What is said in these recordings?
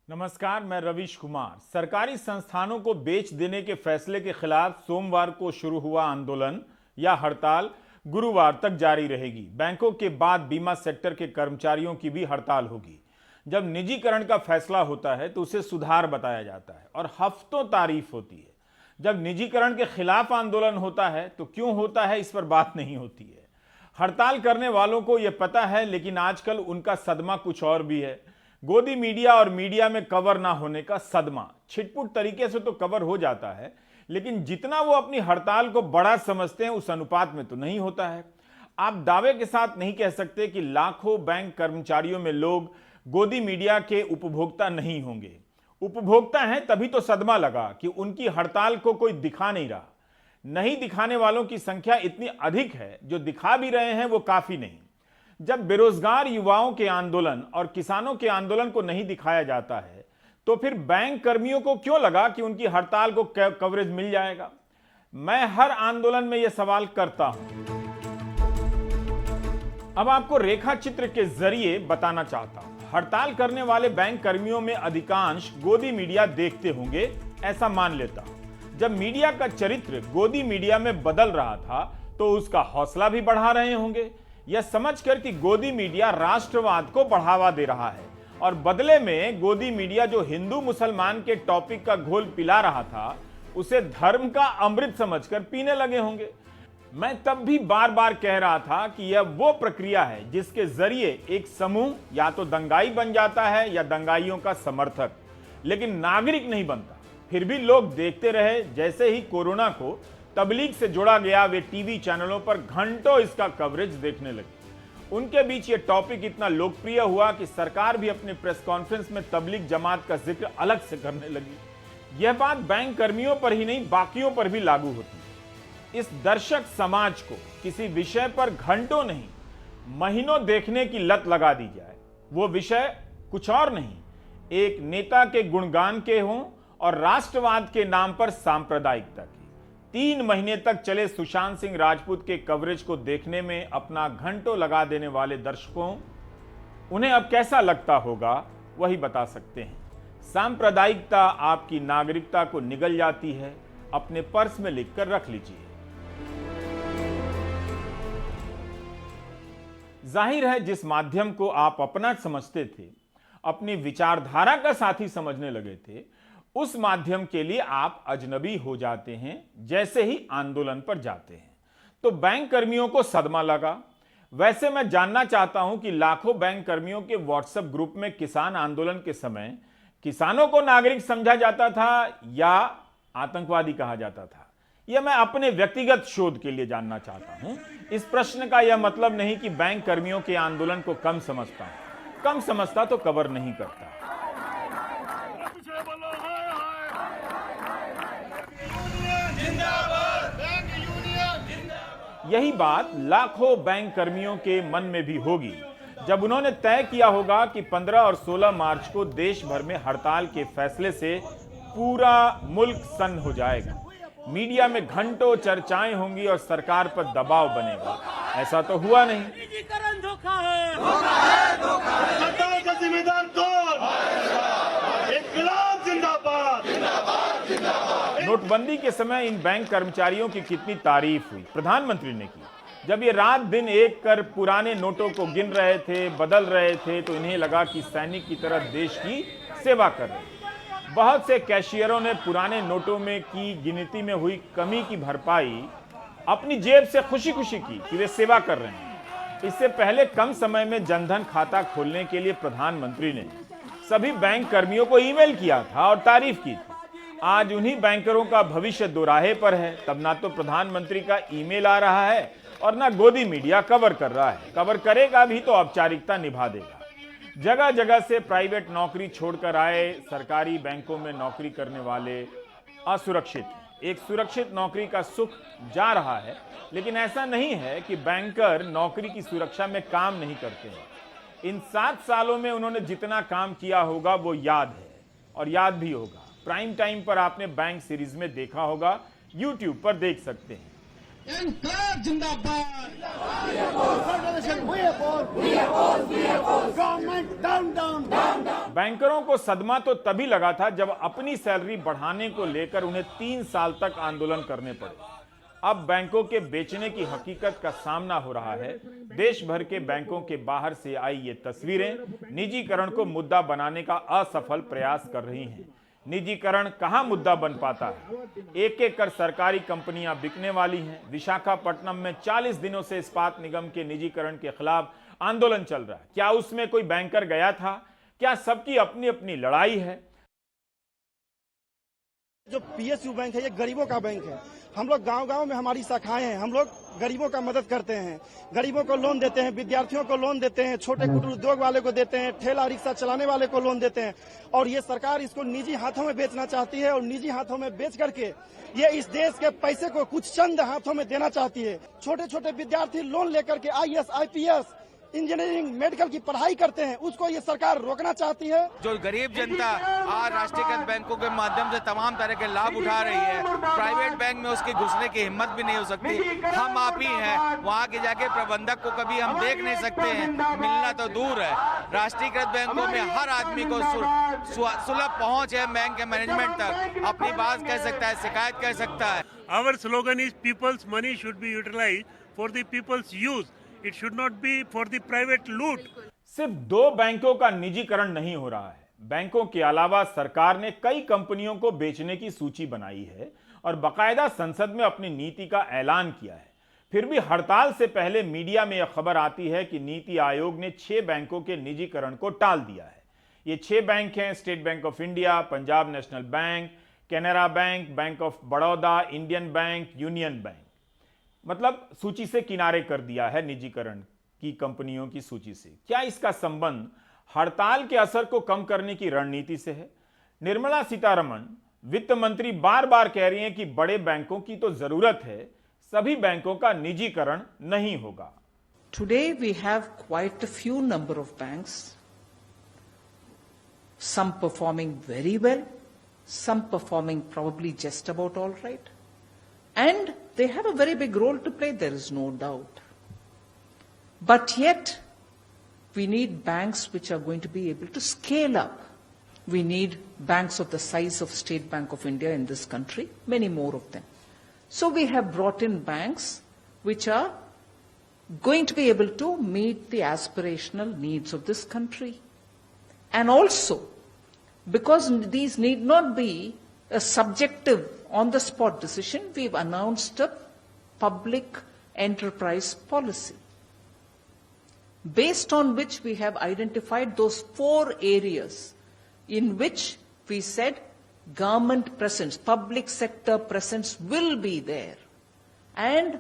नमस्कार, मैं रवीश कुमार। सरकारी संस्थानों को बेच देने के फैसले के खिलाफ सोमवार को शुरू हुआ आंदोलन या हड़ताल गुरुवार तक जारी रहेगी। बैंकों के बाद बीमा सेक्टर के कर्मचारियों की भी हड़ताल होगी। जब निजीकरण का फैसला होता है तो उसे सुधार बताया जाता है और हफ्तों तारीफ होती है। जब निजीकरण के खिलाफ आंदोलन होता है तो क्यों होता है, इस पर बात नहीं होती है। हड़ताल करने वालों को यह पता है, लेकिन आजकल उनका सदमा कुछ और भी है। गोदी मीडिया और मीडिया में कवर ना होने का सदमा। छिटपुट तरीके से तो कवर हो जाता है, लेकिन जितना वो अपनी हड़ताल को बड़ा समझते हैं उस अनुपात में तो नहीं होता है। आप दावे के साथ नहीं कह सकते कि लाखों बैंक कर्मचारियों में लोग गोदी मीडिया के उपभोक्ता नहीं होंगे। उपभोक्ता हैं, तभी तो सदमा लगा कि उनकी हड़ताल को कोई दिखा नहीं रहा। नहीं दिखाने वालों की संख्या इतनी अधिक है, जो दिखा भी रहे हैं वो काफी नहीं। जब बेरोजगार युवाओं के आंदोलन और किसानों के आंदोलन को नहीं दिखाया जाता है तो फिर बैंक कर्मियों को क्यों लगा कि उनकी हड़ताल को कवरेज मिल जाएगा? मैं हर आंदोलन में यह सवाल करता हूं। अब आपको रेखा चित्र के जरिए बताना चाहता हूं। हड़ताल करने वाले बैंक कर्मियों में अधिकांश गोदी मीडिया देखते होंगे, ऐसा मान लेता हूं। जब मीडिया का चरित्र गोदी मीडिया में बदल रहा था तो उसका हौसला भी बढ़ा रहे होंगे, यह समझकर कि गोदी मीडिया राष्ट्रवाद को बढ़ावा दे रहा है और बदले में गोदी मीडिया जो हिंदू मुसलमान के टॉपिक का घोल पिला रहा था उसे धर्म का अमृत समझकर पीने लगे होंगे। मैं तब भी बार बार कह रहा था कि यह वो प्रक्रिया है जिसके जरिए एक समूह या तो दंगाई बन जाता है या दंगाइयों का समर्थक, लेकिन नागरिक नहीं बनता। फिर भी लोग देखते रहे। जैसे ही कोरोना को तबलीग से जोड़ा गया, वे टीवी चैनलों पर घंटों इसका कवरेज देखने लगे। उनके बीच ये टॉपिक इतना लोकप्रिय हुआ कि सरकार भी अपने प्रेस कॉन्फ्रेंस में तबलीग जमात का जिक्र अलग से करने लगी। यह बात बैंक कर्मियों पर ही नहीं, बाकियों पर भी लागू होती है। इस दर्शक समाज को किसी विषय पर घंटों नहीं, महीनों देखने की लत लगा दी जाए। वो विषय कुछ और नहीं, एक नेता के गुणगान के हों और राष्ट्रवाद के नाम पर सांप्रदायिकता की। 3 महीने तक चले सुशांत सिंह राजपूत के कवरेज को देखने में अपना घंटों लगा देने वाले दर्शकों, उन्हें अब कैसा लगता होगा वही बता सकते हैं। सांप्रदायिकता आपकी नागरिकता को निगल जाती है। अपने पर्स में लिखकर रख लीजिए। जाहिर है, जिस माध्यम को आप अपना समझते थे, अपनी विचारधारा का साथी समझने लगे थे, उस माध्यम के लिए आप अजनबी हो जाते हैं जैसे ही आंदोलन पर जाते हैं। तो बैंक कर्मियों को सदमा लगा। वैसे मैं जानना चाहता हूं कि लाखों बैंक कर्मियों के व्हाट्सएप ग्रुप में किसान आंदोलन के समय किसानों को नागरिक समझा जाता था या आतंकवादी कहा जाता था? यह मैं अपने व्यक्तिगत शोध के लिए जानना चाहता हूं। इस प्रश्न का यह मतलब नहीं कि बैंक कर्मियों के आंदोलन को कम समझता हूं। कम समझता तो कवर नहीं करता। यही बात लाखों बैंक कर्मियों के मन में भी होगी जब उन्होंने तय किया होगा कि 15 और 16 मार्च को देश भर में हड़ताल के फैसले से पूरा मुल्क सन्न हो जाएगा। मीडिया में घंटों चर्चाएं होंगी और सरकार पर दबाव बनेगा। ऐसा तो हुआ नहीं। निजीकरण धोखा है, धोखा है, धोखा है। हड़ताल का जिम्मेदार कौन? इनकलाब जिंदाबाद, जिंदाबाद, जिंदाबाद। नोटबंदी के समय इन बैंक कर्मचारियों की कितनी तारीफ हुई, प्रधानमंत्री ने की। जब ये रात दिन एक कर पुराने नोटों को गिन रहे थे, बदल रहे थे, तो इन्हें लगा कि सैनिक की तरह देश की सेवा कर रहे। बहुत से कैशियरों ने पुराने नोटों में की गिनती में हुई कमी की भरपाई अपनी जेब से खुशी खुशी की कि वे सेवा कर रहे हैं। इससे पहले कम समय में जनधन खाता खोलने के लिए प्रधानमंत्री ने सभी बैंक कर्मियों को ईमेल किया था और तारीफ की थी। आज उन्हीं बैंकरों का भविष्य दोराहे पर है। तब ना तो प्रधानमंत्री का ईमेल आ रहा है और ना गोदी मीडिया कवर कर रहा है। कवर करेगा भी तो औपचारिकता निभा देगा। जगह जगह से प्राइवेट नौकरी छोड़कर आए सरकारी बैंकों में नौकरी करने वाले असुरक्षित हैं। एक सुरक्षित नौकरी का सुख जा रहा है, लेकिन ऐसा नहीं है कि बैंकर नौकरी की सुरक्षा में काम नहीं करते हैं। इन 7 सालों में उन्होंने जितना काम किया होगा वो याद है और याद भी होगा। प्राइम टाइम पर आपने बैंक सीरीज में देखा होगा, यूट्यूब पर देख सकते हैं। इनकलाब जिंदाबाद, गवर्नमेंट डाउन डाउन। बैंकरों को सदमा तो तभी लगा था जब अपनी सैलरी बढ़ाने को लेकर उन्हें 3 साल तक आंदोलन करने पड़े। अब बैंकों के बेचने की हकीकत का सामना हो रहा है। देश भर के बैंकों के बाहर से आई ये तस्वीरें निजीकरण को मुद्दा बनाने का असफल प्रयास कर रही हैं। निजीकरण कहां मुद्दा बन पाता है? एक एक कर सरकारी कंपनियां बिकने वाली हैं। विशाखापट्टनम में 40 दिनों से इस्पात निगम के निजीकरण के खिलाफ आंदोलन चल रहा है। क्या उसमें कोई बैंकर गया था? क्या सबकी अपनी अपनी लड़ाई है? जो पीएसयू बैंक है ये गरीबों का बैंक है। हम लोग गांव-गांव में हमारी शाखाएं हैं। हम लोग गरीबों का मदद करते हैं, गरीबों को लोन देते हैं, विद्यार्थियों को लोन देते हैं, छोटे कुटीर उद्योग वाले को देते हैं, ठेला रिक्शा चलाने वाले को लोन देते हैं। और ये सरकार इसको निजी हाथों में बेचना चाहती है और निजी हाथों में बेच करके ये इस देश के पैसे को कुछ चंद हाथों में देना चाहती है। छोटे छोटे विद्यार्थी लोन लेकर के आईएएस, आईपीएस, इंजीनियरिंग, मेडिकल की पढ़ाई करते हैं, उसको ये सरकार रोकना चाहती है। जो गरीब जनता आज राष्ट्रीयकृत बैंकों के माध्यम से तमाम तरह के लाभ उठा रही है, प्राइवेट बैंक में उसकी घुसने की हिम्मत भी नहीं हो सकती। हम आप ही हैं, वहाँ के जाके प्रबंधक को कभी हम देख नहीं सकते हैं, मिलना तो दूर है। राष्ट्रीयकृत बैंकों में हर आदमी को सुलभ पहुँच है, बैंक के मैनेजमेंट तक अपनी बात कह सकता है, शिकायत कर सकता है। Our slogan is people's money should be utilized for the people's use. It should not be for the private loot. सिर्फ 2 बैंकों का निजीकरण नहीं हो रहा है। बैंकों के अलावा सरकार ने कई कंपनियों को बेचने की सूची बनाई है और बाकायदा संसद में अपनी नीति का ऐलान किया है। फिर भी हड़ताल से पहले मीडिया में यह खबर आती है कि नीति आयोग ने 6 बैंकों के निजीकरण को टाल दिया है। ये 6 बैंक हैं: state bank of India, Punjab national bank, Canara bank, bank of Baroda, Indian bank, union bank. मतलब सूची से किनारे कर दिया है निजीकरण की कंपनियों की सूची से। क्या इसका संबंध हड़ताल के असर को कम करने की रणनीति से है? निर्मला सीतारमण वित्त मंत्री बार बार कह रही हैं कि बड़े बैंकों की तो जरूरत है, सभी बैंकों का निजीकरण नहीं होगा। Today we have quite a few number of banks, some performing very well, some performing probably just about all right. And they have a very big role to play, there is no doubt. But yet, we need banks which are going to be able to scale up. We need banks of the size of State Bank of India in this country, many more of them. So we have brought in banks which are going to be able to meet the aspirational needs of this country. And also, because these need not be a subjective on-the-spot decision, we've announced a public enterprise policy, based on which we have identified those 4 areas in which we said government presence, public sector presence will be there, and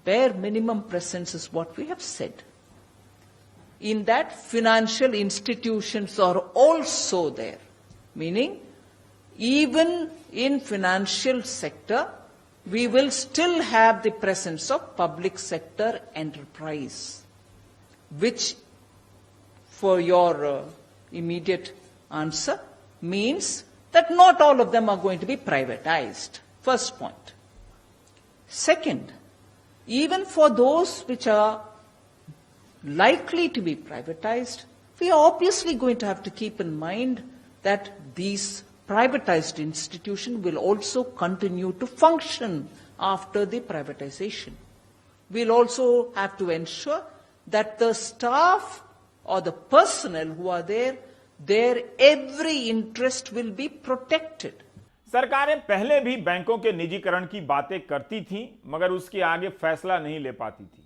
bare minimum presence is what we have said. In that, financial institutions are also there, meaning even in financial sector, we will still have the presence of public sector enterprise, which, for your immediate answer, means that not all of them are going to be privatized. First point. Second, even for those which are likely to be privatized, we are obviously going to have to keep in mind that these privatized institution will also continue to function after the privatization. We'll also have to ensure that the staff or the personnel who are there, their every interest will be protected. सरकारें पहले भी बैंकों के निजीकरण की बातें करती थीं, मगर उसके आगे फैसला नहीं ले पाती थी।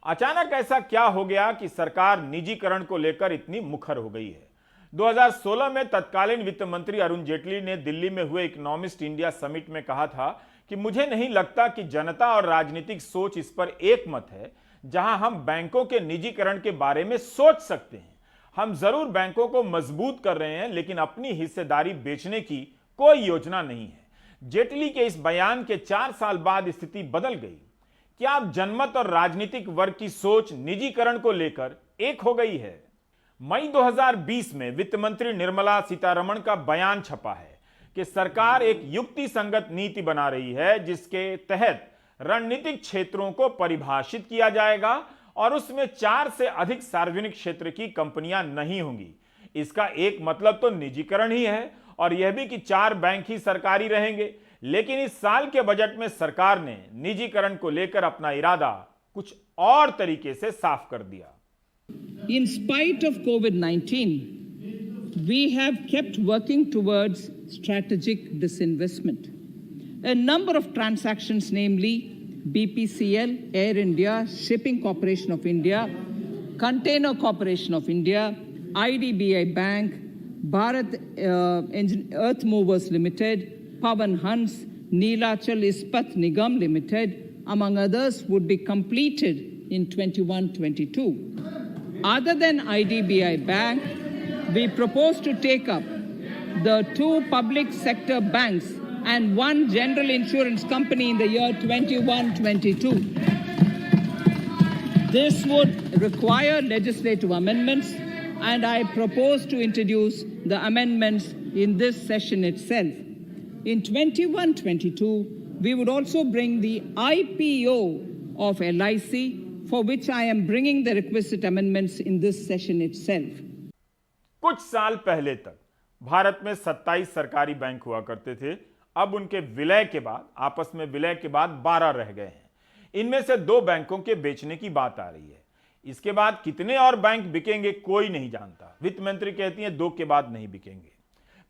अचानक ऐसा क्या हो गया कि सरकार निजीकरण को लेकर इतनी मुखर हो गई है? 2016 में तत्कालीन वित्त मंत्री अरुण जेटली ने दिल्ली में हुए इकोनॉमिस्ट इंडिया समिट में कहा था कि मुझे नहीं लगता कि जनता और राजनीतिक सोच इस पर एक मत है जहां हम बैंकों के निजीकरण के बारे में सोच सकते हैं। हम जरूर बैंकों को मजबूत कर रहे हैं, लेकिन अपनी हिस्सेदारी बेचने की कोई योजना नहीं है। जेटली के इस बयान के 4 साल बाद स्थिति बदल गई। क्या अब जनमत और राजनीतिक वर्ग की सोच निजीकरण को लेकर एक हो गई है? मई 2020 में वित्त मंत्री निर्मला सीतारमण का बयान छपा है कि सरकार एक युक्ति संगत नीति बना रही है जिसके तहत रणनीतिक क्षेत्रों को परिभाषित किया जाएगा और उसमें 4 से अधिक सार्वजनिक क्षेत्र की कंपनियां नहीं होंगी। इसका एक मतलब तो निजीकरण ही है और यह भी कि 4 बैंक ही सरकारी रहेंगे। लेकिन इस साल के बजट में सरकार ने निजीकरण को लेकर अपना इरादा कुछ और तरीके से साफ कर दिया। In spite of COVID-19, we have kept working towards strategic disinvestment. A number of transactions, namely BPCL, Air India, Shipping Corporation of India, Container Corporation of India, IDBI Bank, Bharat Earth Movers Limited, Pawan Hans, Neelachal Ispat Nigam Limited, among others, would be completed in 21-22. Other than IDBI Bank, we propose to take up the 2 public sector banks and 1 general insurance company in the year 21-22. This would require legislative amendments, and I propose to introduce the amendments in this session itself. In 21-22, we would also bring the IPO of LIC, for which I am bringing the requisite amendments in this session itself. कुछ साल पहले तक भारत में 27 सरकारी bank हुआ करते थे। अब उनके विलय के बाद, आपस में विलय के बाद 12 रह गए हैं। इनमें से 2 बैंकों के बेचने की बात आ रही है। इसके बाद कितने और बैंक बिकेंगे कोई नहीं जानता। वित्त मंत्री कहती हैं 2 के बाद नहीं बिकेंगे।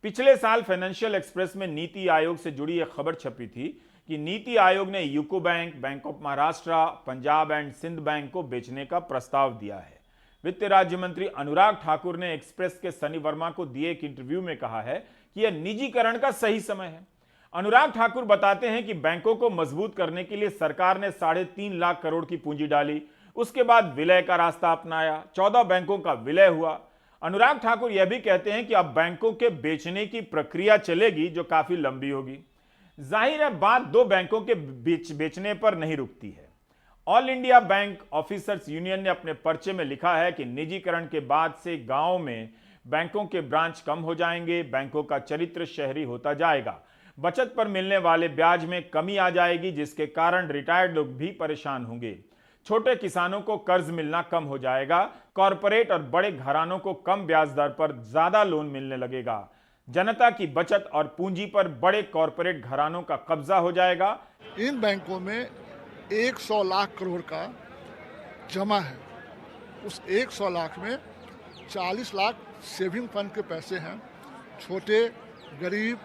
पिछले साल फाइनेंशियल एक्सप्रेस में नीति आयोग से जुड़ी एक खबर छपी थी कि नीति आयोग ने UCO bank, bank of Maharashtra, Punjab and Sind bank को बेचने का प्रस्ताव दिया है। वित्त राज्य मंत्री अनुराग ठाकुर ने एक्सप्रेस के सनी वर्मा को दिए एक इंटरव्यू में कहा है कि यह निजीकरण का सही समय है। अनुराग ठाकुर बताते हैं कि बैंकों को मजबूत करने के लिए सरकार ने 3.5 लाख करोड़ की पूंजी डाली, उसके बाद विलय का रास्ता अपनाया, 14 बैंकों का विलय हुआ। अनुराग ठाकुर यह भी कहते हैं कि अब बैंकों के बेचने की प्रक्रिया चलेगी जो काफी लंबी होगी। जाहिर है बात 2 बैंकों के बेचने पर नहीं रुकती है। All India bank officers union ने अपने पर्चे में लिखा है कि निजीकरण के बाद से गांव में बैंकों के ब्रांच कम हो जाएंगे, बैंकों का चरित्र शहरी होता जाएगा, बचत पर मिलने वाले ब्याज में कमी आ जाएगी, जिसके कारण रिटायर्ड लोग भी परेशान होंगे। छोटे किसानों को कर्ज मिलना कम हो जाएगा, कॉरपोरेट और बड़े घरानों को कम ब्याज दर पर ज्यादा लोन मिलने लगेगा, जनता की बचत और पूंजी पर बड़े कॉरपोरेट घरानों का कब्जा हो जाएगा। इन बैंकों में 100 लाख करोड़ का जमा है। उस 100 लाख में 40 लाख सेविंग फंड के पैसे हैं। छोटे, गरीब,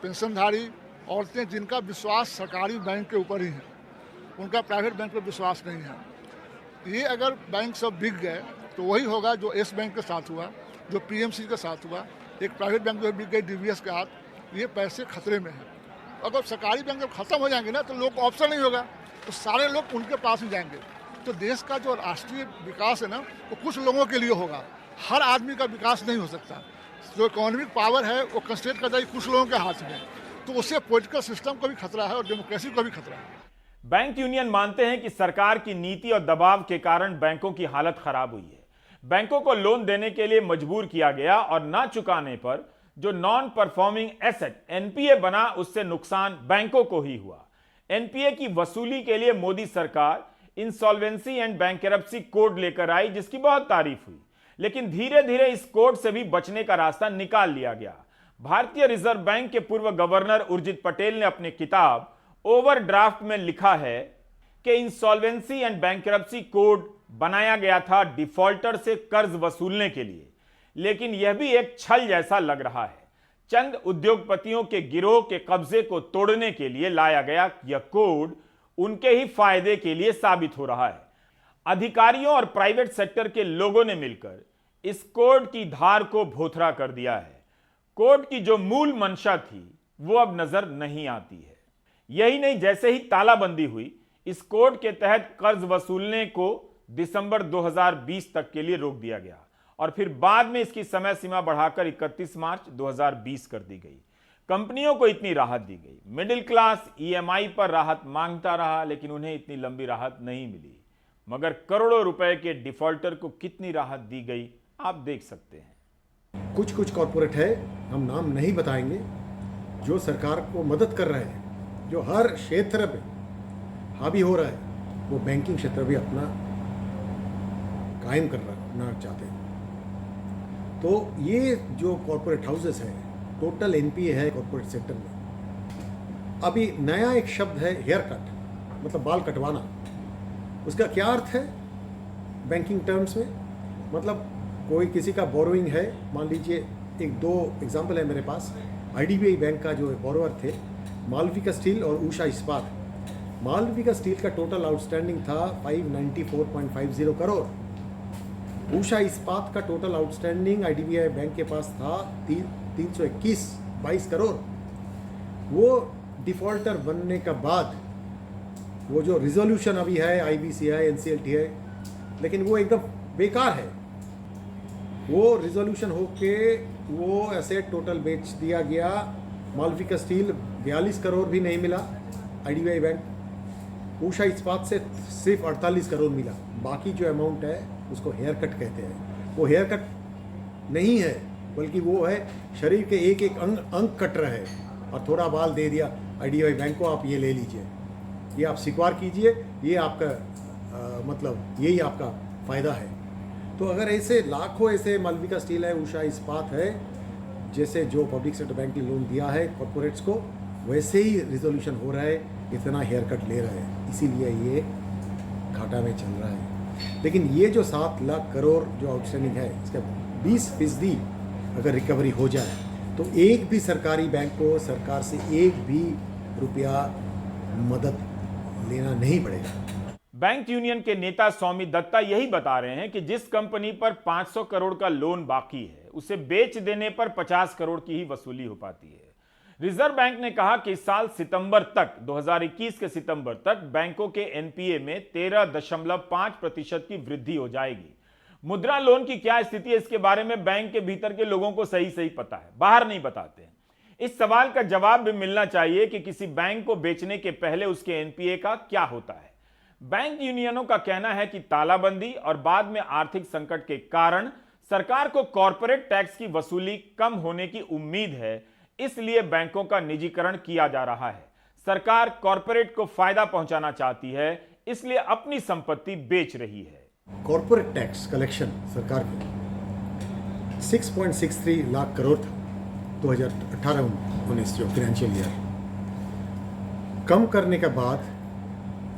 पेंशनधारी, औरतें जिनका विश्वास सरकारी बैंक के ऊपर ही है, उनका प्राइवेट बैंक पर विश्वास नहीं है। ये अगर बैंक सब बिक गए तो वही होगा जो येस बैंक के साथ हुआ, जो पीएमसी के साथ हुआ। एक प्राइवेट बैंक जो बिक गई डीवीएस के हाथ, ये पैसे खतरे में हैं। अगर सरकारी बैंक जब खत्म हो जाएंगे ना तो लोग को ऑप्शन नहीं होगा, तो सारे लोग उनके पास ही जाएंगे। तो देश का जो राष्ट्रीय विकास है ना वो कुछ लोगों के लिए होगा, हर आदमी का विकास नहीं हो सकता। जो इकोनॉमिक पावर है वो कंस्ट्रेट कर जाएगी कुछ लोगों के हाथ में, तो उससे पॉलिटिकल सिस्टम को भी खतरा है और डेमोक्रेसी को भी खतरा है। बैंक यूनियन मानते हैं कि सरकार की नीति और दबाव के कारण बैंकों की हालत खराब हुई है। बैंकों को लोन देने के लिए मजबूर किया गया और ना चुकाने पर जो नॉन परफॉर्मिंग एसेट एनपीए बना, उससे नुकसान बैंकों को ही हुआ। एनपीए की वसूली के लिए मोदी सरकार इंसॉल्वेंसी एंड बैंकरप्सी कोड लेकर आई, जिसकी बहुत तारीफ हुई, लेकिन धीरे धीरे इस कोड से भी बचने का रास्ता निकाल लिया गया। भारतीय रिजर्व बैंक के पूर्व गवर्नर उर्जित पटेल ने अपनी किताब ओवरड्राफ्ट में लिखा है कि इंसॉल्वेंसी एंड बैंकरप्सी कोड बनाया गया था डिफॉल्टर से कर्ज वसूलने के लिए, लेकिन यह भी एक छल जैसा लग रहा है। चंद उद्योगपतियों के गिरोह के कब्जे को तोड़ने के लिए लाया गया यह कोड उनके ही फायदे के लिए साबित हो रहा है। अधिकारियों और प्राइवेट सेक्टर के लोगों ने मिलकर इस कोड की धार को भोथरा कर दिया है। कोड की जो मूल मंशा थी वो अब नजर नहीं आती है। यही नहीं, जैसे ही तालाबंदी हुई, इस कोड के तहत कर्ज वसूलने को दिसंबर 2020 तक के लिए रोक दिया गया और फिर बाद में इसकी समय सीमा बढ़ाकर 31 मार्च 2020 कर दी गई। कंपनियों को इतनी राहत दी गई, मिडिल क्लास ईएमआई पर राहत मांगता रहा, लेकिन उन्हें इतनी लंबी राहत नहीं मिली। मगर करोड़ों रुपए के डिफॉल्टर को कितनी राहत दी गई आप देख सकते हैं। कुछ कॉर्पोरेट है, हम नाम नहीं बताएंगे, जो सरकार को मदद कर रहे हैं, जो हर क्षेत्र पे हावी हो रहा है, वो बैंकिंग क्षेत्र भी अपना कायम करना चाहते हैं। तो ये जो कॉरपोरेट हाउसेस हैं, टोटल एनपीए है कॉरपोरेट सेक्टर में। अभी नया एक शब्द है हेयर कट, मतलब बाल कटवाना। उसका क्या अर्थ है बैंकिंग टर्म्स में? मतलब कोई किसी का बोरोइंग है, मान लीजिए एक दो एग्जांपल है मेरे पास। आईडीबीआई बैंक का जो बोरोवर थे मालविका स्टील और उषा इस्पात। मालविका स्टील का टोटल आउटस्टैंडिंग था 594.50 करोड़। उषा इस्पात का टोटल आउटस्टैंडिंग आईडीबीआई बैंक के पास था 321 करोड़। वो डिफॉल्टर बनने का बाद वो जो रिजोल्यूशन अभी है, आईबीसीआई एनसीएलटी है, लेकिन वो एकदम बेकार है। वो रिजोल्यूशन होके वो एसेट टोटल बेच दिया गया। मालविका स्टील 42 करोड़ भी नहीं मिला आईडीबीआई बैंक। उषा इस्पात से सिर्फ 48 करोड़ मिला। बाकी जो अमाउंट है उसको हेयर कट कहते हैं। वो हेयर कट नहीं है, बल्कि वो है शरीर के एक एक अंग कट रहा है और थोड़ा बाल दे दिया आईडीबीआई बैंक को, आप ये ले लीजिए, ये आप स्वीकार कीजिए, ये आपका मतलब यही आपका फ़ायदा है। तो अगर ऐसे लाखों ऐसे मालविका स्टील है, उषा इस्पात है, जैसे जो पब्लिक सेक्टर बैंक ने लोन दिया है कॉर्पोरेट्स को, वैसे ही रिजोल्यूशन हो रहा है, इतना हेयर कट ले रहा है, इसीलिए ये घाटा में चल रहा है। लेकिन ये जो 7 लाख करोड़ जो आउटस्टैंडिंग है, इसका 20% अगर रिकवरी हो जाए तो एक भी सरकारी बैंक को सरकार से एक भी रुपया मदद लेना नहीं पड़ेगा। बैंक यूनियन के नेता स्वामी दत्ता यही बता रहे हैं कि जिस कंपनी पर 500 करोड़ का लोन बाकी है, उसे बेच देने पर 50 करोड़ की ही वसूली हो पाती है। रिजर्व बैंक ने कहा कि इस साल सितंबर तक, 2021 के सितंबर तक बैंकों के एनपीए में 13.5% की वृद्धि हो जाएगी। मुद्रा लोन की क्या स्थिति है, इसके बारे में बैंक के भीतर के लोगों को सही पता है, बाहर नहीं बताते हैं। इस सवाल का जवाब भी मिलना चाहिए कि किसी बैंक को बेचने के पहले उसके एनपीए का क्या होता है। बैंक यूनियनों का कहना है कि तालाबंदी और बाद में आर्थिक संकट के कारण सरकार को कॉर्पोरेट टैक्स की वसूली कम होने की उम्मीद है, इसलिए बैंकों का निजीकरण किया जा रहा है। सरकार कॉर्पोरेट को फायदा पहुंचाना चाहती है, इसलिए अपनी संपत्ति बेच रही है। कॉर्पोरेट टैक्स कलेक्शन सरकार की 6.63 लाख करोड़ था 2018-19 जो फाइनेंशियल ईयर। कम करने के बाद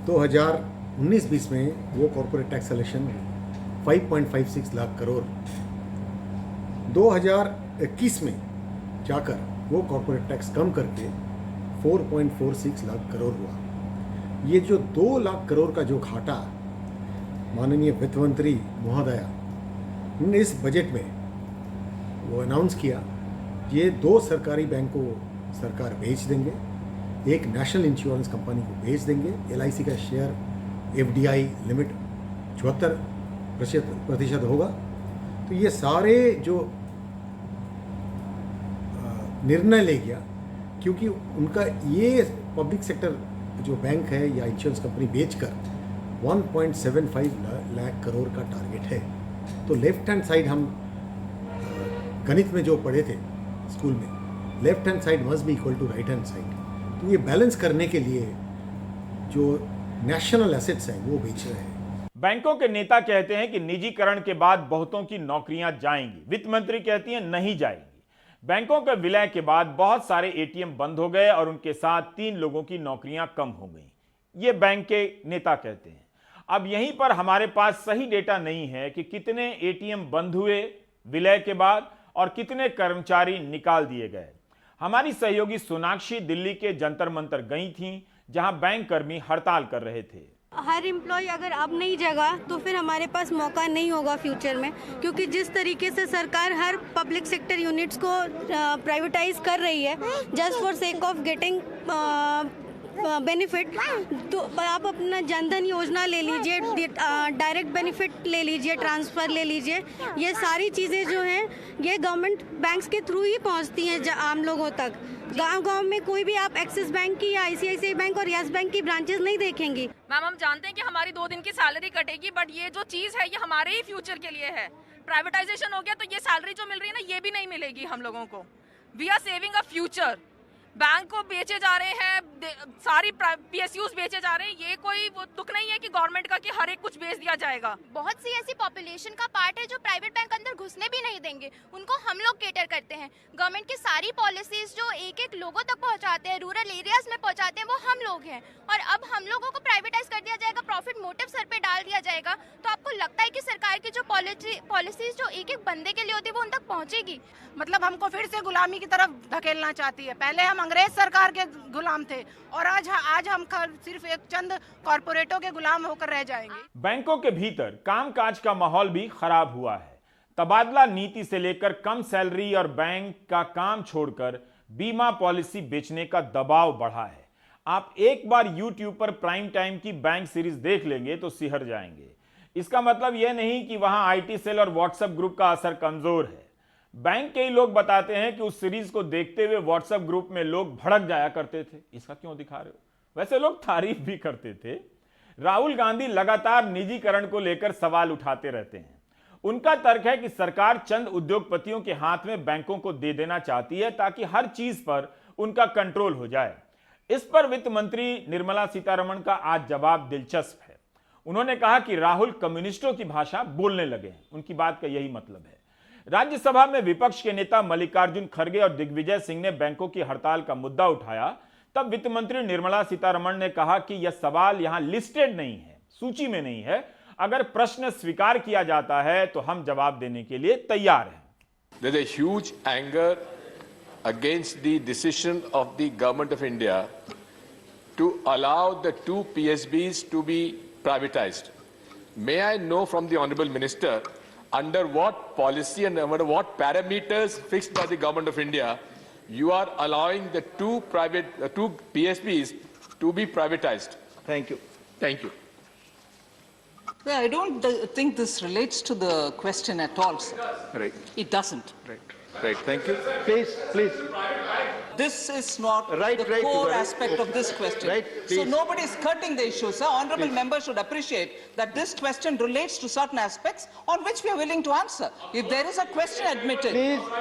2019-20 में वो corporate tax collection 5.56 lakh crore. 2021 में जाकर वो कॉर्पोरेट टैक्स कम करके 4.46 लाख करोड़ हुआ। ये जो 2 लाख करोड़ का जो घाटा माननीय वित्त मंत्री महोदया ने इस बजट में वो अनाउंस किया, ये 2 सरकारी बैंक को सरकार बेच देंगे, एक नेशनल इंश्योरेंस कंपनी को बेच देंगे। LIC का शेयर FDI लिमिट 74% होगा। तो ये सारे जो निर्णय ले गया, क्योंकि उनका ये पब्लिक सेक्टर जो बैंक है या इंश्योरेंस कंपनी बेचकर 1.75 लाख करोड़ का टारगेट है। तो लेफ्ट हैंड साइड हम गणित में जो पढ़े थे स्कूल में, left hand side must be equal to right hand side. तो ये बैलेंस करने के लिए जो नेशनल एसेट्स हैं वो बेच रहे हैं। बैंकों के नेता कहते हैं कि निजीकरण के बाद बहुतों की नौकरियां जाएंगी। वित्त मंत्री कहती हैं नहीं जाएंगी। बैंकों के विलय के बाद बहुत सारे एटीएम बंद हो गए और उनके साथ 3 लोगों की नौकरियां कम हो गई, ये बैंक के नेता कहते हैं। अब यहीं पर हमारे पास सही डेटा नहीं है कि कितने एटीएम बंद हुए विलय के बाद और कितने कर्मचारी निकाल दिए गए। हमारी सहयोगी सोनाक्षी दिल्ली के जंतर मंतर गई थीं, जहां बैंक कर्मी हड़ताल कर रहे थे। हर एम्प्लॉय अगर अब नहीं जगा तो फिर हमारे पास मौका नहीं होगा फ्यूचर में, क्योंकि जिस तरीके से सरकार हर पब्लिक सेक्टर यूनिट्स को प्राइवेटाइज कर रही है just for sake of getting benefit. तो आप अपना जनधन योजना ले लीजिए, डायरेक्ट बेनिफिट ले लीजिए, ट्रांसफ़र ले लीजिए, ये सारी चीज़ें जो हैं ये गवर्नमेंट बैंक्स के थ्रू ही पहुंचती हैं आम लोगों तक। गांव-गांव में कोई भी आप एक्सिस बैंक की या ICICI बैंक और यस बैंक की ब्रांचेस नहीं देखेंगी। मैम हम जानते हैं कि हमारी 2 दिन की सैलरी कटेगी, बट ये जो चीज़ है ये हमारे ही फ्यूचर के लिए है। प्राइवेटाइजेशन हो गया तो ये सैलरी जो मिल रही है ना, ये भी नहीं मिलेगी हम लोगों को। We are saving a future, bank को बेचे जा रहे हैं, सारी PSUs बेचे जा रहे हैं। ये कोई वो दुख नहीं है कि गवर्नमेंट का कि हर एक कुछ बेच दिया जाएगा। बहुत सी ऐसी पॉपुलेशन का पार्ट है जो प्राइवेट बैंक अंदर घुसने भी नहीं देंगे, उनको हम लोग केटर करते हैं। गवर्नमेंट की सारी पॉलिसीज जो एक एक लोगों तक पहुंचाते हैं, रूरल एरियाज में पहुंचाते हैं, वो हम लोग हैं। और अब हम लोगों को प्राइवेटाइज कर दिया जाएगा, प्रॉफिट मोटिव सर पे डाल दिया जाएगा। तो आपको लगता है कि सरकार की जो पॉलिसीज जो एक एक बंदे के लिए होती है वो उन तक पहुंचेगी? मतलब हमको फिर से गुलामी की तरफ धकेलना चाहती है। पहले हम अंग्रेज सरकार के गुलाम थे और आज हम सिर्फ एक चंद कॉर्पोरेटों के गुलाम होकर रह जाएंगे। बैंकों के भीतर कामकाज का माहौल भी खराब हुआ है। तबादला नीति से लेकर कम सैलरी और बैंक का काम छोड़कर बीमा पॉलिसी बेचने का दबाव बढ़ा है। आप एक बार YouTube पर प्राइम टाइम की बैंक सीरीज देख लेंगे तो सिहर जाएंगे। इसका मतलब यह नहीं कि वहां IT सेल और व्हाट्सएप ग्रुप का असर कमजोर है। बैंक के ही लोग बताते हैं कि उस सीरीज को देखते हुए व्हाट्सएप ग्रुप में लोग भड़क जाया करते थे। इसका क्यों दिखा रहे हो? वैसे लोग तारीफ भी करते थे। राहुल गांधी लगातार निजीकरण को लेकर सवाल उठाते रहते हैं। उनका तर्क है कि सरकार चंद उद्योगपतियों के हाथ में बैंकों को दे देना चाहती है ताकि हर चीज पर उनका कंट्रोल हो जाए। इस पर वित्त मंत्री निर्मला सीतारमण का आज जवाब दिलचस्प है। उन्होंने कहा कि राहुल कम्युनिस्टों की भाषा बोलने लगे हैं। उनकी बात का यही मतलब है। राज्यसभा में विपक्ष के नेता मल्लिकार्जुन खड़गे और दिग्विजय सिंह ने बैंकों की हड़ताल का मुद्दा उठाया। तब वित्त मंत्री निर्मला सीतारमण ने कहा कि यह सवाल यहां लिस्टेड नहीं है, सूची में नहीं है। अगर प्रश्न स्वीकार किया जाता है तो हम जवाब देने के लिए तैयार हैं। There is a huge anger against the decision of the government of India to allow the 2 PSBs to be privatized. May I know from the Honorable Minister under what policy and under what parameters fixed by the government of India you are allowing the 2 PSBs to be privatized? Thank you. Thank you. Yeah, I don't think this relates to the question at all, sir. Right. It doesn't. Right. Thank you. Please. This is not the core aspect of this question. Right, So please. nobody is skirting the issue, sir. Honorable members should appreciate that this question relates to certain aspects on which we are willing to answer. If there is a question admitted.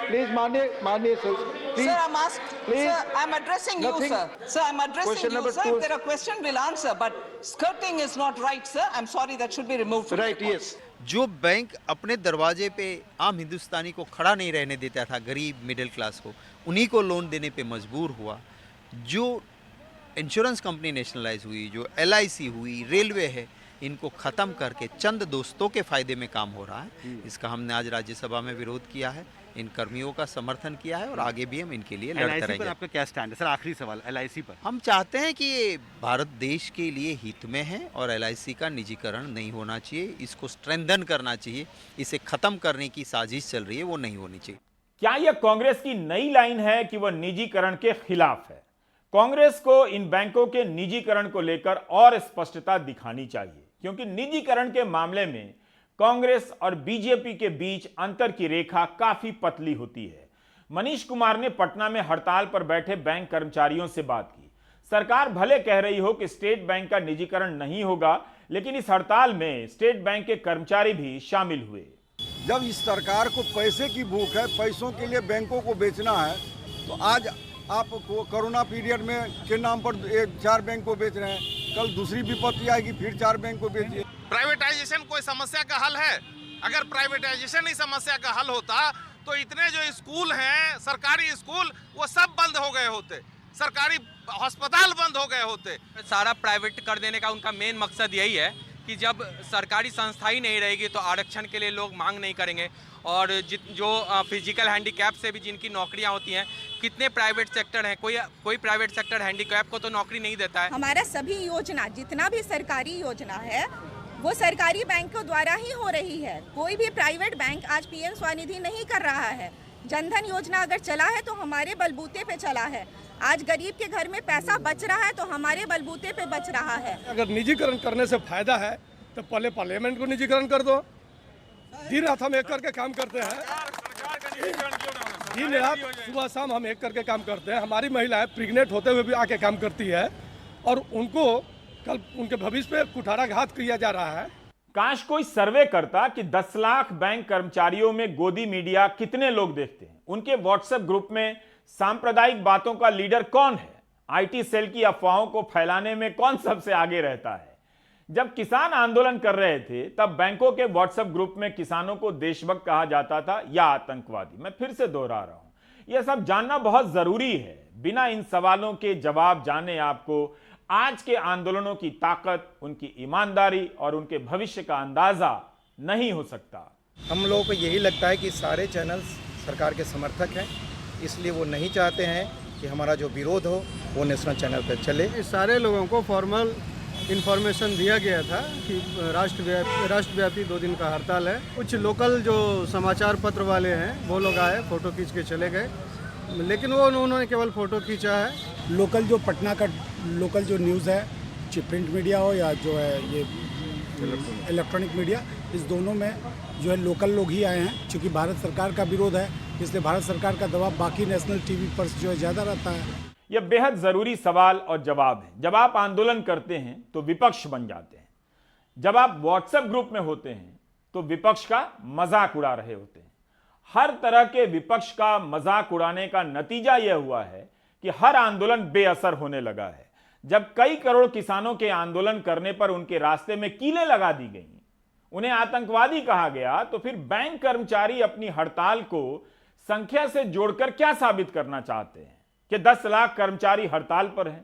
Please, Mani, sir. Please. Sir, I'm addressing you, Nothing. sir. Sir, I'm addressing Question you, number sir. 2. If there are questions, we'll answer. But skirting is not right, sir. I'm sorry, that should be removed from Right, the yes. जो bank अपने दरवाजे पे आम हिंदुस्तानी को खड़ा नहीं रहने देता था, गरीब मिडिल क्लास को, उन्हीं को लोन देने पे मजबूर हुआ। जो इंश्योरेंस कंपनी नेशनलाइज हुई, जो LIC हुई, रेलवे है, इनको ख़त्म करके चंद दोस्तों के फ़ायदे में काम हो रहा है। इसका हमने आज राज्यसभा में विरोध किया है, इन कर्मियों का समर्थन किया है और आगे भी हम इनके लिए लड़ते रहेंगे। पर आपका क्या स्टैंड है सर? आखिरी सवाल LIC पर। हम चाहते हैं कि ये भारत देश के लिए हित में है और LIC का निजीकरण नहीं होना चाहिए, इसको स्ट्रेंथन करना चाहिए। इसे ख़त्म करने की साजिश चल रही है, वो नहीं होनी चाहिए। क्या यह कांग्रेस की नई लाइन है कि वह निजीकरण के खिलाफ है? कांग्रेस को इन बैंकों के निजीकरण को लेकर और स्पष्टता दिखानी चाहिए, क्योंकि निजीकरण के मामले में कांग्रेस और बीजेपी के बीच अंतर की रेखा काफी पतली होती है। मनीष कुमार ने पटना में हड़ताल पर बैठे बैंक कर्मचारियों से बात की। सरकार भले कह रही हो कि स्टेट बैंक का निजीकरण नहीं होगा, लेकिन इस हड़ताल में स्टेट बैंक के कर्मचारी भी शामिल हुए। जब इस सरकार को पैसे की भूख है, पैसों के लिए बैंकों को बेचना है, तो आज आप कोरोना पीरियड में के नाम पर 4 बैंक को बेच रहे हैं, कल दूसरी विपत्ति आएगी फिर 4 बैंक को बेचिए। प्राइवेटाइजेशन कोई समस्या का हल है? अगर प्राइवेटाइजेशन ही समस्या का हल होता तो इतने जो स्कूल हैं, सरकारी स्कूल, वो सब बंद हो गए होते, सरकारी अस्पताल बंद हो गए होते। सारा प्राइवेट कर देने का उनका मेन मकसद यही है कि जब सरकारी संस्था ही नहीं रहेगी तो आरक्षण के लिए लोग मांग नहीं करेंगे। और जो फिजिकल हैंडीकैप से भी जिनकी नौकरियां होती हैं, कितने प्राइवेट सेक्टर हैं, कोई प्राइवेट सेक्टर हैंडीकैप को तो नौकरी नहीं देता है। हमारा सभी योजना, जितना भी सरकारी योजना है, वो सरकारी बैंकों द्वारा ही हो रही है। कोई भी प्राइवेट बैंक आज PM स्वनिधि नहीं कर रहा है। जनधन योजना अगर चला है तो हमारे बलबूते पे चला है। आज गरीब के घर में पैसा बच रहा है तो हमारे बलबूते पे बच रहा है। अगर निजीकरण करने से फायदा है तो पहले पार्लियामेंट को निजीकरण कर दो। दिन रात हम एक करके काम करते हैं, दिन रात सुबह शाम हम एक करके काम करते हैं। हमारी महिलाएं प्रेग्नेंट होते हुए भी आके काम करती है और उनको कल उनके भविष्य पे कुठाराघात किया जा रहा है। काश कोई सर्वे करता कि 10 लाख बैंक कर्मचारियों में गोदी मीडिया कितने लोग देखते हैं, उनके व्हाट्सएप ग्रुप में सांप्रदायिक बातों का लीडर कौन है, आईटी सेल की अफवाहों को फैलाने में कौन सबसे आगे रहता है। जब किसान आंदोलन कर रहे थे तब बैंकों के व्हाट्सएप ग्रुप में किसानों को देशभक्त कहा जाता था या आतंकवादी। मैं फिर से दोहरा रहा हूं, यह सब जानना बहुत जरूरी है। बिना इन सवालों के जवाब जाने आपको आज के आंदोलनों की ताकत, उनकी ईमानदारी और उनके भविष्य का अंदाजा नहीं हो सकता। हम लोगों को यही लगता है कि सारे चैनल्स सरकार के समर्थक हैं, इसलिए वो नहीं चाहते हैं कि हमारा जो विरोध हो वो नेशनल चैनल पर चले। सारे लोगों को फॉर्मल इन्फॉर्मेशन दिया गया था कि राष्ट्रव्यापी 2 दिन का हड़ताल है। कुछ लोकल जो समाचार पत्र वाले हैं वो लोग आए, फोटो खींच के चले गए, लेकिन वो उन्होंने केवल फोटो खींचा है। लोकल जो पटना का लोकल जो न्यूज़ है, प्रिंट मीडिया हो या जो है ये इलेक्ट्रॉनिक मीडिया, इस दोनों में जो है लोकल लोग ही आए हैं। क्योंकि भारत सरकार का विरोध है, इसलिए भारत सरकार का दबाव बाकी नेशनल टीवी पर जो है ज़्यादा रहता है। यह बेहद जरूरी सवाल और जवाब है। जब आप आंदोलन करते हैं तो विपक्ष बन जाते हैं, जब आप व्हाट्सएप ग्रुप में होते हैं तो विपक्ष का मजाक उड़ा रहे होते हैं। हर तरह के विपक्ष का मजाक उड़ाने का नतीजा यह हुआ है कि हर आंदोलन बेअसर होने लगा है। जब कई करोड़ किसानों के आंदोलन करने पर उनके रास्ते में कीलें लगा दी गई, उन्हें आतंकवादी कहा गया, तो फिर बैंक कर्मचारी अपनी हड़ताल को संख्या से जोड़कर क्या साबित करना चाहते हैं कि 10 लाख कर्मचारी हड़ताल पर हैं।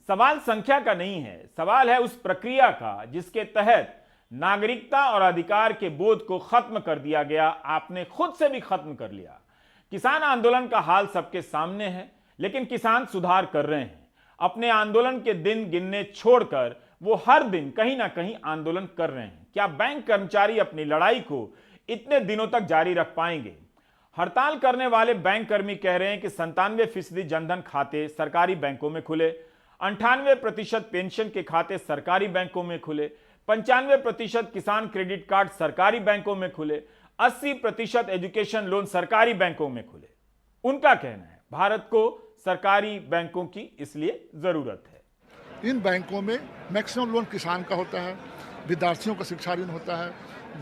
सवाल संख्या का नहीं है, सवाल है उस प्रक्रिया का जिसके तहत नागरिकता और अधिकार के बोध को खत्म कर दिया गया। आपने खुद से भी खत्म कर लिया। किसान आंदोलन का हाल सबके सामने है, लेकिन किसान सुधार कर रहे हैं। अपने आंदोलन के दिन गिनने छोड़कर वो हर दिन कहीं ना कहीं आंदोलन कर रहे हैं। क्या बैंक कर्मचारी अपनी लड़ाई को इतने दिनों तक जारी रख पाएंगे? हड़ताल करने वाले बैंक कर्मी कह रहे हैं कि 97% जनधन खाते सरकारी बैंकों में खुले, 98% पेंशन के खाते सरकारी बैंकों में खुले, 95% किसान क्रेडिट कार्ड सरकारी बैंकों में खुले, 80% एजुकेशन लोन सरकारी बैंकों में खुले। उनका कहना है भारत को सरकारी बैंकों की इसलिए जरूरत है। इन बैंकों में मैक्सिमम लोन किसान का होता है, विद्यार्थियों का शिक्षा ऋण होता है,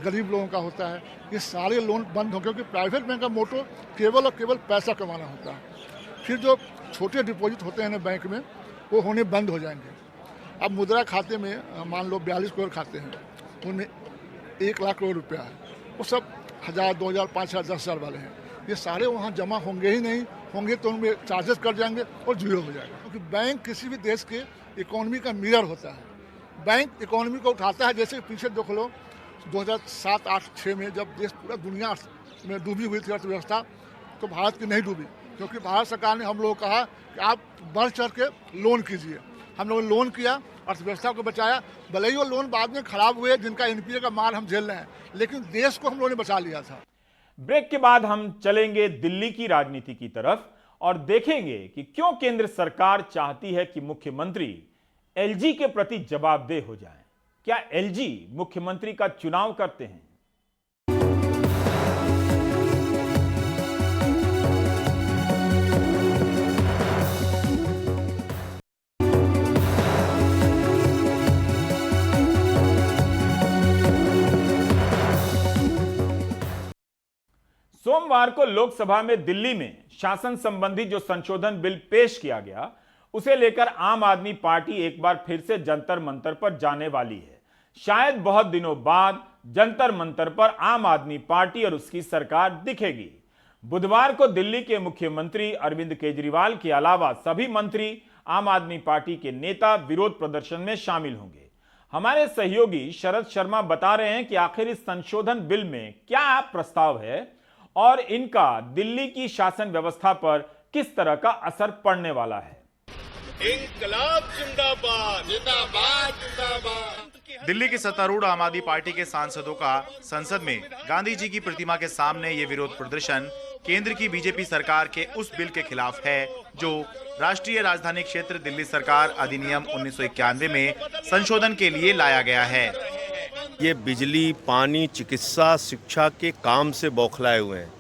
गरीब लोगों का होता है। ये सारे लोन बंद हो, क्योंकि प्राइवेट बैंक का मोटो केवल और केवल पैसा कमाना होता है। फिर जो छोटे डिपॉजिट होते हैं ना बैंक में, वो होने बंद हो जाएंगे। अब मुद्रा खाते में मान लो 42 करोड़ खाते हैं, उनमें 1 लाख करोड़ रुपया है। वो सब 1000, 2000, 5000, 10,000 वाले हैं। ये सारे वहाँ जमा होंगे ही नहीं, होंगे तो उनमें चार्जेस कट जाएंगे और जीरो हो जाएगा। क्योंकि बैंक किसी भी देश के इकोनॉमी का मिरर होता है। बैंक इकोनॉमी को उठाता है। जैसे पीछे देख लो 2007, 8, 6 में जब देश पूरा दुनिया में डूबी हुई थी अर्थव्यवस्था, तो भारत की नहीं डूबी, क्योंकि भारत सरकार ने हम लोगों को कहा कि आप बढ़ चढ़ के लोन कीजिए। हम लोगों ने लोन किया, अर्थव्यवस्था को बचाया। भले ही वो लोन बाद में खराब हुए, जिनका एनपीए का मार हम झेल रहे हैं, लेकिन देश को हम लोगों ने बचा लिया था। ब्रेक के बाद हम चलेंगे दिल्ली की राजनीति की तरफ और देखेंगे कि क्यों केंद्र सरकार चाहती है कि मुख्यमंत्री एलजी के प्रति जवाबदेह हो जाएं। क्या एलजी मुख्यमंत्री का चुनाव करते हैं? सोमवार को लोकसभा में दिल्ली में शासन संबंधी जो संशोधन बिल पेश किया गया, उसे लेकर आम आदमी पार्टी एक बार फिर से जंतर मंतर पर जाने वाली है। शायद बहुत दिनों बाद जंतर मंतर पर आम आदमी पार्टी और उसकी सरकार दिखेगी। बुधवार को दिल्ली के मुख्यमंत्री अरविंद केजरीवाल के अलावा सभी मंत्री, आम आदमी पार्टी के नेता विरोध प्रदर्शन में शामिल होंगे। हमारे सहयोगी शरद शर्मा बता रहे हैं कि आखिर इस संशोधन बिल में क्या प्रस्ताव है और इनका दिल्ली की शासन व्यवस्था पर किस तरह का असर पड़ने वाला है। इंकलाब जिंदाबाद, जिंदाबाद, जिंदाबाद। दिल्ली के सत्तारूढ़ आम आदमी पार्टी के सांसदों का संसद में गांधी जी की प्रतिमा के सामने ये विरोध प्रदर्शन केंद्र की बीजेपी सरकार के उस बिल के खिलाफ है जो राष्ट्रीय राजधानी क्षेत्र दिल्ली सरकार अधिनियम 1991 में संशोधन के लिए लाया गया है। ये बिजली, पानी, चिकित्सा, शिक्षा के काम से बौखलाए हुए हैं,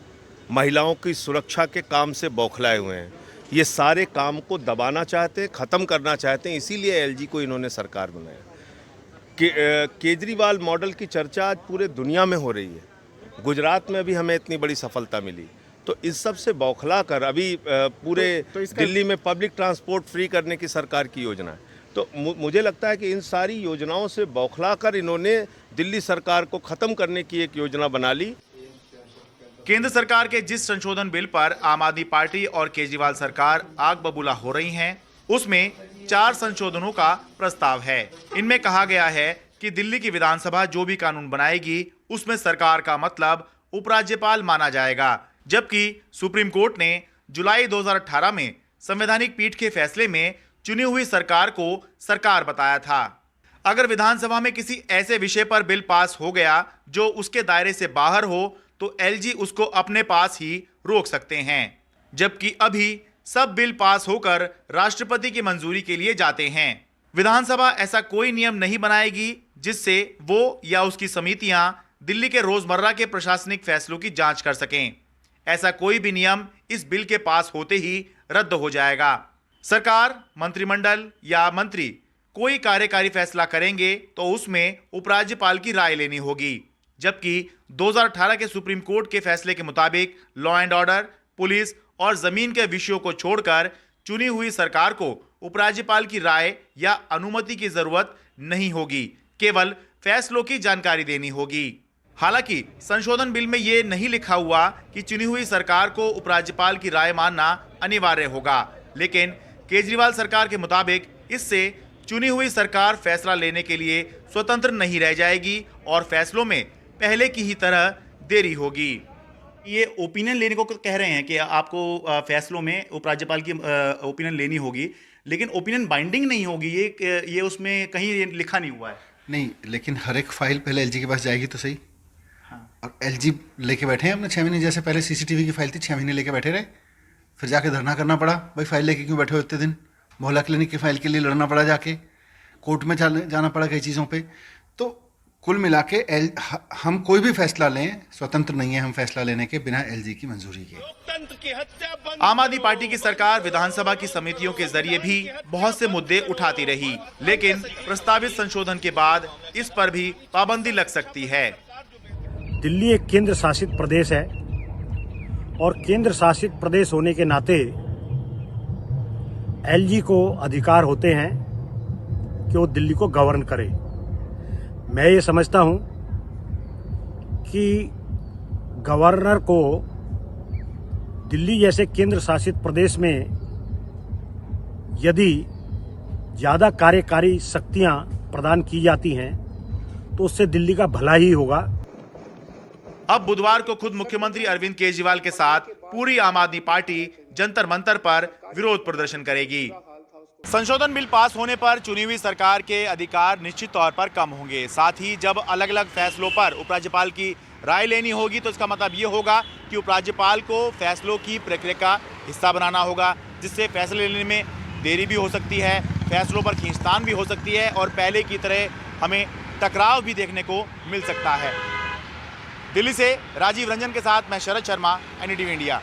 महिलाओं की सुरक्षा के काम से बौखलाए हुए हैं। ये सारे काम को दबाना चाहते हैं, खत्म करना चाहते हैं, इसीलिए एलजी को इन्होंने सरकार बनाया। केजरीवाल मॉडल की चर्चा आज पूरे दुनिया में हो रही है। गुजरात में भी हमें इतनी बड़ी सफलता मिली, तो इस सब से बौखला कर अभी पूरे दिल्ली में पब्लिक ट्रांसपोर्ट फ्री करने की सरकार की योजना है। तो मुझे लगता है कि इन सारी योजनाओं से बौखला कर इन्होंने दिल्ली सरकार को ख़त्म करने की एक योजना बना ली। केंद्र सरकार के जिस संशोधन बिल पर आम आदमी पार्टी और केजरीवाल सरकार आग बबूला हो रही हैं, उसमें 4 संशोधनों का प्रस्ताव है। इनमें कहा गया है कि दिल्ली की विधानसभा जो भी कानून बनाएगी उसमें सरकार का मतलब उपराज्यपाल माना जाएगा, जबकि सुप्रीम कोर्ट ने जुलाई 2018 में संवैधानिक पीठ के फैसले में चुनी हुई सरकार को सरकार बताया था। अगर विधानसभा में किसी ऐसे विषय पर बिल पास हो गया जो उसके दायरे से बाहर हो तो एलजी उसको अपने पास ही रोक सकते हैं, जबकि अभी सब बिल पास होकर राष्ट्रपति की मंजूरी के लिए जाते हैं। विधानसभा ऐसा कोई नियम नहीं बनाएगी जिससे वो या उसकी समितियां दिल्ली के रोजमर्रा के प्रशासनिक फैसलों की जांच कर सकें। ऐसा कोई भी नियम इस बिल के पास होते ही रद्द हो जाएगा। सरकार, मंत्रिमंडल या मंत्री कोई कार्यकारी फैसला करेंगे तो उसमें उपराज्यपाल की राय लेनी होगी, जबकि 2018 के सुप्रीम कोर्ट के फैसले के मुताबिक लॉ एंड ऑर्डर, पुलिस और जमीन के विषयों को छोड़कर चुनी हुई सरकार को उपराज्यपाल की राय या अनुमति की जरूरत नहीं होगी, केवल फैसलों की जानकारी देनी होगी। हालांकि संशोधन बिल में ये नहीं लिखा हुआ कि चुनी हुई सरकार को उपराज्यपाल की राय मानना अनिवार्य होगा, लेकिन केजरीवाल सरकार के मुताबिक इससे चुनी हुई सरकार फैसला लेने के लिए स्वतंत्र नहीं रह जाएगी और फैसलों में पहले की ही तरह देरी होगी। ये ओपिनियन लेने को कह रहे हैं कि आपको फैसलों में उपराज्यपाल की ओपिनियन लेनी होगी, लेकिन ओपिनियन बाइंडिंग नहीं होगी, ये उसमें कहीं लिखा नहीं हुआ है। नहीं, लेकिन हर एक फाइल पहले एलजी के पास जाएगी तो सही। हाँ। और एलजी लेके बैठे हैं अपने 6 महीने, जैसे पहले सीसीटीवी की फाइल थी 6 महीने लेके बैठे रहे, फिर जाके धरना करना पड़ा, भाई फाइल लेके क्यों बैठे हो इतने दिन, मोहल्ला क्लिनिक की फाइल के लिए लड़ना पड़ा, जाके कोर्ट में जाना पड़ा कई चीज़ों पे। तो कुल मिला के हम कोई भी फैसला लें, स्वतंत्र नहीं है हम फैसला लेने के बिना एलजी की मंजूरी के। आम आदमी पार्टी की सरकार विधानसभा की समितियों के जरिए भी बहुत से मुद्दे उठाती रही, लेकिन प्रस्तावित संशोधन के बाद इस पर भी पाबंदी लग सकती है। दिल्ली एक केंद्र शासित प्रदेश है और केंद्र शासित प्रदेश होने के नाते एलजी को अधिकार होते हैं कि वो दिल्ली को गवर्न करे। मैं ये समझता हूं कि गवर्नर को दिल्ली जैसे केंद्र शासित प्रदेश में यदि ज़्यादा कार्यकारी शक्तियां प्रदान की जाती हैं तो उससे दिल्ली का भला ही होगा। अब बुधवार को खुद मुख्यमंत्री अरविंद केजरीवाल के साथ पूरी आम आदमी पार्टी जंतर मंतर पर विरोध प्रदर्शन करेगी। संशोधन बिल पास होने पर चुनी हुई सरकार के अधिकार निश्चित तौर पर कम होंगे। साथ ही जब अलग अलग फैसलों पर उपराज्यपाल की राय लेनी होगी तो इसका मतलब ये होगा कि उपराज्यपाल को फैसलों की प्रक्रिया का हिस्सा बनाना होगा, जिससे फैसले लेने में देरी भी हो सकती है, फैसलों पर खींचतान भी हो सकती है और पहले की तरह हमें टकराव भी देखने को मिल सकता है। दिल्ली से राजीव रंजन के साथ मैं शरद शर्मा, एनडीटीवी इंडिया।